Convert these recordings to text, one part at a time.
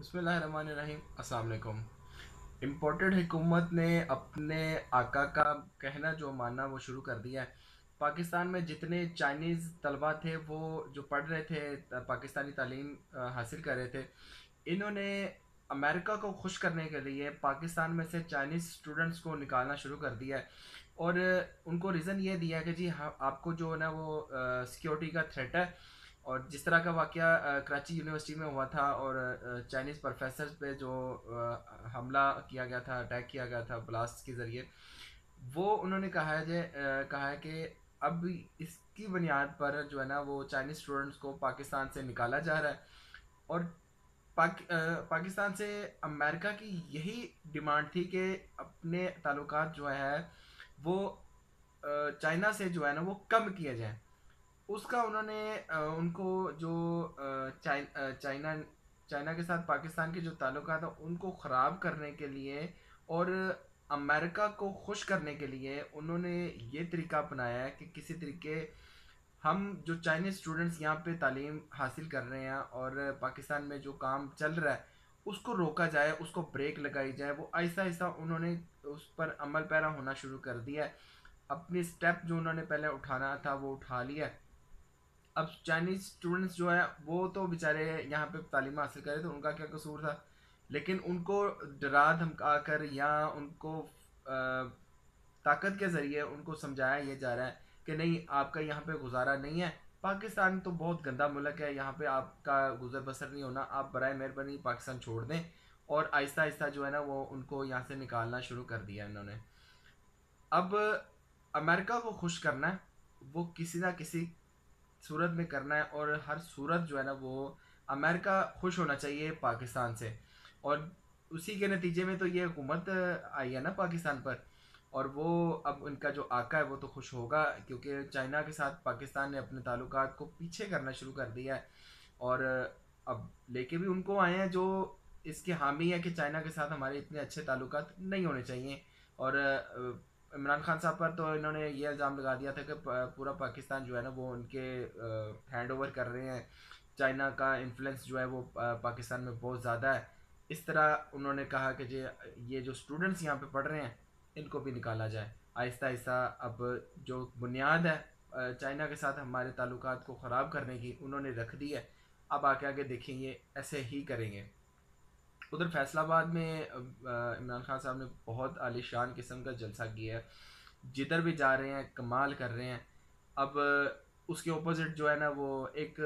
बिस्मिल्लाहिर्रहमानिर्रहीम। अस्सलाम वालेकुम। इम्पोर्टेड हुकूमत ने अपने आका का कहना जो मानना वो शुरू कर दिया है। पाकिस्तान में जितने चाइनीज़ तलबा थे वो जो पढ़ रहे थे, पाकिस्तानी तालीम हासिल कर रहे थे, इन्होंने अमेरिका को खुश करने के लिए पाकिस्तान में से चाइनीज़ स्टूडेंट्स को निकालना शुरू कर दिया है। और उनको रीज़न ये दिया है कि जी हाँ, आपको जो है ना वो सिक्योरिटी का थ्रेट है। और जिस तरह का वाक़या कराची यूनिवर्सिटी में हुआ था और चाइनीज़ प्रोफेसर्स पे जो हमला किया गया था, अटैक किया गया था ब्लास्ट के ज़रिए, वो उन्होंने कहा है कि अब इसकी बुनियाद पर जो है ना वो चाइनीज़ स्टूडेंट्स को पाकिस्तान से निकाला जा रहा है। और पाकिस्तान से अमेरिका की यही डिमांड थी कि अपने ताल्लुकात जो है वो चाइना से जो है ना वो कम किए जाएं। उसका उन्होंने उनको जो चाइना चाइना के साथ पाकिस्तान के जो ताल्लुकात हैं उनको ख़राब करने के लिए और अमेरिका को खुश करने के लिए उन्होंने ये तरीका अपनाया है कि किसी तरीके हम जो चाइनीज़ स्टूडेंट्स यहाँ पे तालीम हासिल कर रहे हैं और पाकिस्तान में जो काम चल रहा है उसको रोका जाए, उसको ब्रेक लगाई जाए। वो आहिस्ता आहिस्ता उन्होंने उस पर अमल पैरा होना शुरू कर दिया है। अपनी स्टेप जो उन्होंने पहले उठाना था वो उठा लिया है। अब चाइनीज स्टूडेंट्स जो है वो तो बेचारे यहाँ पे तालीम हासिल करे, तो उनका क्या कसूर था। लेकिन उनको डरा धमका कर या उनको ताकत के ज़रिए उनको समझाया ये जा रहा है कि नहीं, आपका यहाँ पे गुजारा नहीं है। पाकिस्तान तो बहुत गंदा मुल्क है, यहाँ पे आपका गुजर बसर नहीं होना, आप बराए मेहरबानी पाकिस्तान छोड़ दें। और आहिस्ता आहिस्ता जो है ना वो उनको यहाँ से निकालना शुरू कर दिया इन्होंने। अब अमेरिका को खुश करना है, वो किसी ना किसी सूरत में करना है। और हर सूरत जो है ना वो अमेरिका खुश होना चाहिए पाकिस्तान से। और उसी के नतीजे में तो ये हुकूमत आई है ना पाकिस्तान पर। और वो अब उनका जो आका है वो तो खुश होगा, क्योंकि चाइना के साथ पाकिस्तान ने अपने ताल्लुकात को पीछे करना शुरू कर दिया है। और अब लेके भी उनको आए हैं जो इसके हामी है कि चाइना के साथ हमारे इतने अच्छे ताल्लुकात नहीं होने चाहिए। और इमरान खान साहब पर तो इन्होंने ये इल्ज़ाम लगा दिया था कि पूरा पाकिस्तान जो है ना वो उनके हैंड ओवर कर रहे हैं। चाइना का इन्फ्लुएंस जो है वो पाकिस्तान में बहुत ज़्यादा है। इस तरह उन्होंने कहा कि ये जो स्टूडेंट्स यहाँ पे पढ़ रहे हैं इनको भी निकाला जाए आहिस्ता आहिस्ता। अब जो बुनियाद है चाइना के साथ हमारे ताल्लुकात को ख़राब करने की, उन्होंने रख दी है। अब आगे आगे देखेंगे ऐसे ही करेंगे। उधर फैसलाबाद में इमरान खान साहब ने बहुत आलीशान किस्म का जलसा किया है। जिधर भी जा रहे हैं कमाल कर रहे हैं। अब उसके ऑपोजिट जो है ना वो एक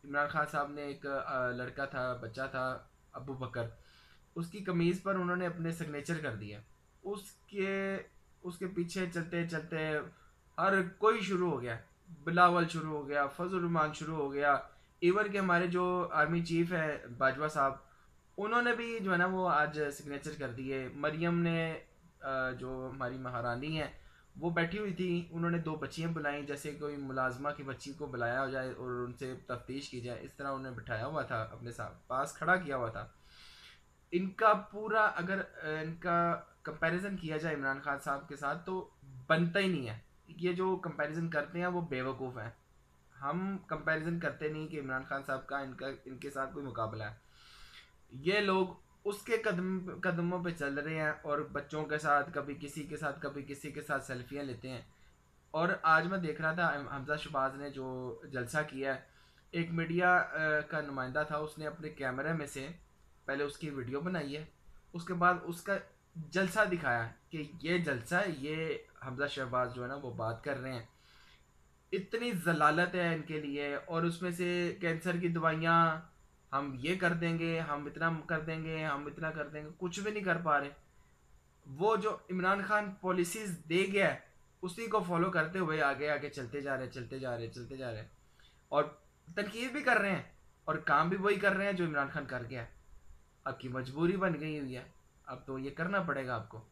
इमरान खान साहब ने एक लड़का था, बच्चा था, अबू बकर, उसकी कमीज़ पर उन्होंने अपने सिग्नेचर कर दिया। उसके उसके पीछे चलते चलते हर कोई शुरू हो गया। बिलावल शुरू हो गया, फजल रहमान शुरू हो गया। इवन के हमारे जो आर्मी चीफ है बाजवा साहब, उन्होंने भी जो है ना वो आज सिग्नेचर कर दिए। मरियम ने जो हमारी महारानी है वो बैठी हुई थी, उन्होंने दो बच्चियां बुलाई, जैसे कोई मुलाजमा की बच्ची को बुलाया हो जाए और उनसे तफ्तीश की जाए, इस तरह उन्हें बिठाया हुआ था, अपने साथ पास खड़ा किया हुआ था। इनका पूरा अगर इनका कंपैरिजन किया जाए इमरान खान साहब के साथ तो बनता ही नहीं है। ये जो कंपैरिजन करते हैं वो बेवकूफ़ हैं। हम कंपैरिजन करते नहीं कि इमरान खान साहब का इनका इनके साथ कोई मुकाबला है। ये लोग उसके कदमों पे चल रहे हैं और बच्चों के साथ कभी किसी के साथ कभी किसी के साथ सेल्फियाँ लेते हैं। और आज मैं देख रहा था हमजा शहबाज ने जो जलसा किया है, एक मीडिया का नुमाइंदा था, उसने अपने कैमरे में से पहले उसकी वीडियो बनाई है, उसके बाद उसका जलसा दिखाया कि ये जलसा है, ये हमजा शहबाज जो है ना वो बात कर रहे हैं। इतनी जलालत है इनके लिए। और उसमें से कैंसर की दवाइयाँ हम ये कर देंगे, हम इतना कर देंगे, हम इतना कर देंगे, कुछ भी नहीं कर पा रहे। वो जो इमरान खान पॉलिसीज दे गया है उसी को फॉलो करते हुए आगे आगे चलते जा रहे, चलते जा रहे, चलते जा रहे। और तनकीद भी कर रहे हैं और काम भी वही कर रहे हैं जो इमरान खान कर गया है। आपकी मजबूरी बन गई हुई है, अब तो ये करना पड़ेगा आपको।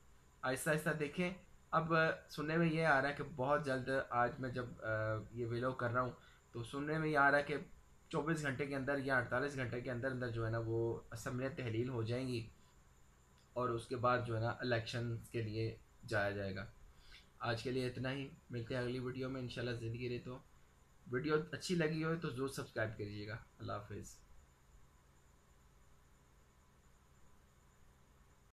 आहिस्ता आहिस्ता देखें। अब सुनने में ये आ रहा है कि बहुत जल्द, आज मैं जब ये वीडियो कर रहा हूँ तो सुनने में ये आ रहा है कि 24 घंटे के अंदर या 48 घंटे के अंदर अंदर जो है ना वो असम्बलियाँ तहलील हो जाएंगी। और उसके बाद जो है ना इलेक्शन के लिए जाया जाएगा। आज के लिए इतना ही, मिलते हैं अगली वीडियो में इंशाल्लाह ज़िंदगी रहे तो। वीडियो अच्छी लगी हो तो ज़रूर सब्सक्राइब करिएगा। अल्लाह हाफिज़।